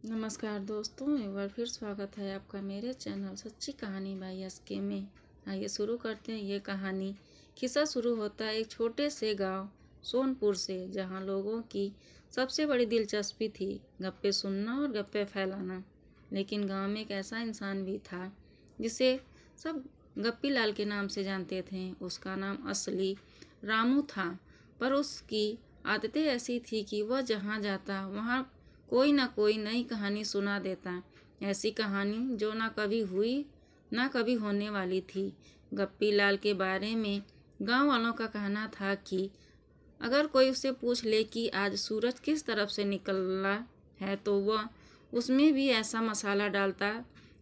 नमस्कार दोस्तों, एक बार फिर स्वागत है आपका मेरे चैनल सच्ची कहानी बाई एसके में। आइए शुरू करते हैं ये कहानी। किस्सा शुरू होता है एक छोटे से गांव सोनपुर से, जहां लोगों की सबसे बड़ी दिलचस्पी थी गप्पे सुनना और गप्पे फैलाना। लेकिन गांव में एक ऐसा इंसान भी था जिसे सब गप्पी लाल के नाम से जानते थे। उसका नाम असली रामू था, पर उसकी आदतें ऐसी थी कि वह जहाँ जाता वहाँ कोई ना कोई नई कहानी सुना देता। ऐसी कहानी जो ना कभी हुई ना कभी होने वाली थी। गप्पी लाल के बारे में गांव वालों का कहना था कि अगर कोई उससे पूछ ले कि आज सूरज किस तरफ से निकला है, तो वह उसमें भी ऐसा मसाला डालता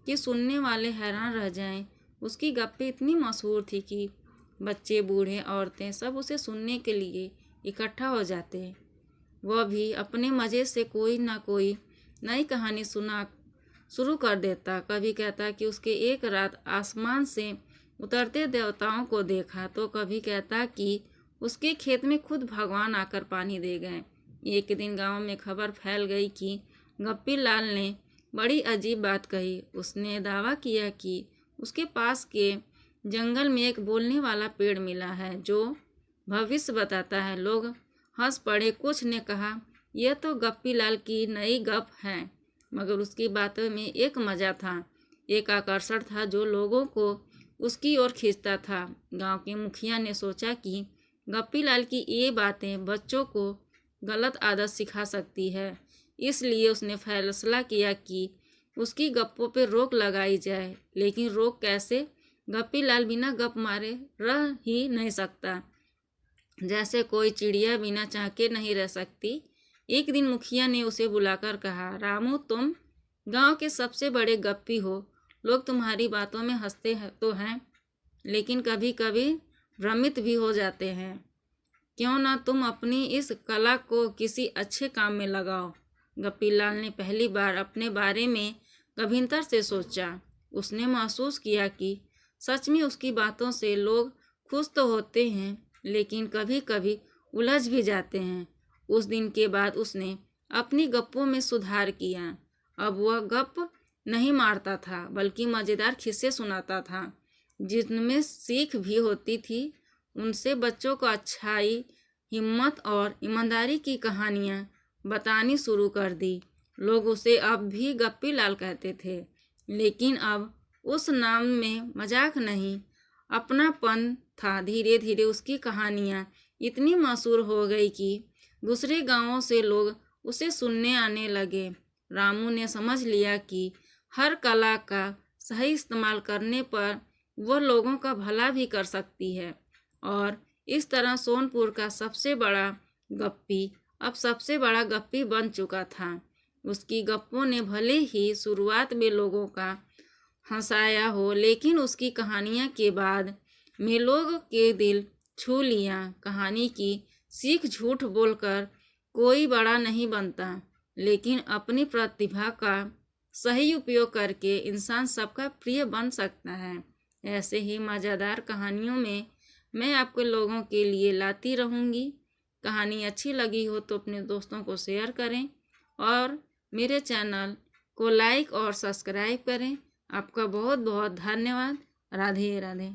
कि सुनने वाले हैरान रह जाएं। उसकी गप्पी इतनी मशहूर थी कि बच्चे, बूढ़े, औरतें सब उसे सुनने के लिए इकट्ठा हो जाते। वह भी अपने मज़े से कोई ना कोई नई कहानी सुना शुरू कर देता। कभी कहता कि उसके एक रात आसमान से उतरते देवताओं को देखा, तो कभी कहता कि उसके खेत में खुद भगवान आकर पानी दे गए। एक दिन गांव में खबर फैल गई कि गप्पी लाल ने बड़ी अजीब बात कही। उसने दावा किया कि उसके पास के जंगल में एक बोलने वाला पेड़ मिला है जो भविष्य बताता है। लोग हंस पड़े। कुछ ने कहा यह तो गप्पी लाल की नई गप है, मगर उसकी बातों में एक मज़ा था, एक आकर्षण था जो लोगों को उसकी ओर खींचता था। गांव के मुखिया ने सोचा कि गप्पी लाल की ये बातें बच्चों को गलत आदत सिखा सकती है, इसलिए उसने फैसला किया कि उसकी गप्पों पर रोक लगाई जाए। लेकिन रोक कैसे? गप्पी लाल बिना गप मारे रह ही नहीं सकता, जैसे कोई चिड़िया बिना चाके नहीं रह सकती। एक दिन मुखिया ने उसे बुलाकर कहा, रामू, तुम गांव के सबसे बड़े गप्पी हो। लोग तुम्हारी बातों में हंसते तो हैं, लेकिन कभी कभी भ्रमित भी हो जाते हैं। क्यों ना तुम अपनी इस कला को किसी अच्छे काम में लगाओ। गप्पी लाल ने पहली बार अपने बारे में गंभीरता से सोचा। उसने महसूस किया कि सच में उसकी बातों से लोग खुश तो होते हैं, लेकिन कभी कभी उलझ भी जाते हैं। उस दिन के बाद उसने अपनी गप्पों में सुधार किया। अब वह गप नहीं मारता था, बल्कि मज़ेदार किस्से सुनाता था जिनमें सीख भी होती थी। उनसे बच्चों को अच्छाई, हिम्मत और ईमानदारी की कहानियाँ बतानी शुरू कर दी। लोग उसे अब भी गप्पी लाल कहते थे, लेकिन अब उस नाम में मजाक नहीं, अपनापन था। धीरे धीरे उसकी कहानियाँ इतनी मशहूर हो गई कि दूसरे गांवों से लोग उसे सुनने आने लगे। रामू ने समझ लिया कि हर कला का सही इस्तेमाल करने पर वह लोगों का भला भी कर सकती है, और इस तरह सोनपुर का सबसे बड़ा गप्पी अब सबसे बड़ा गप्पी बन चुका था। उसकी गप्पों ने भले ही शुरुआत में लोगों का हंसाया हो, लेकिन उसकी कहानियाँ के बाद में लोगों के दिल छू लिया। कहानी की सीख झूठ बोलकर कोई बड़ा नहीं बनता, लेकिन अपनी प्रतिभा का सही उपयोग करके इंसान सबका प्रिय बन सकता है। ऐसे ही मज़ेदार कहानियों में मैं आपके लोगों के लिए लाती रहूँगी। कहानी अच्छी लगी हो तो अपने दोस्तों को शेयर करें और मेरे चैनल को लाइक और सब्सक्राइब करें। आपका बहुत बहुत धन्यवाद। राधे राधे।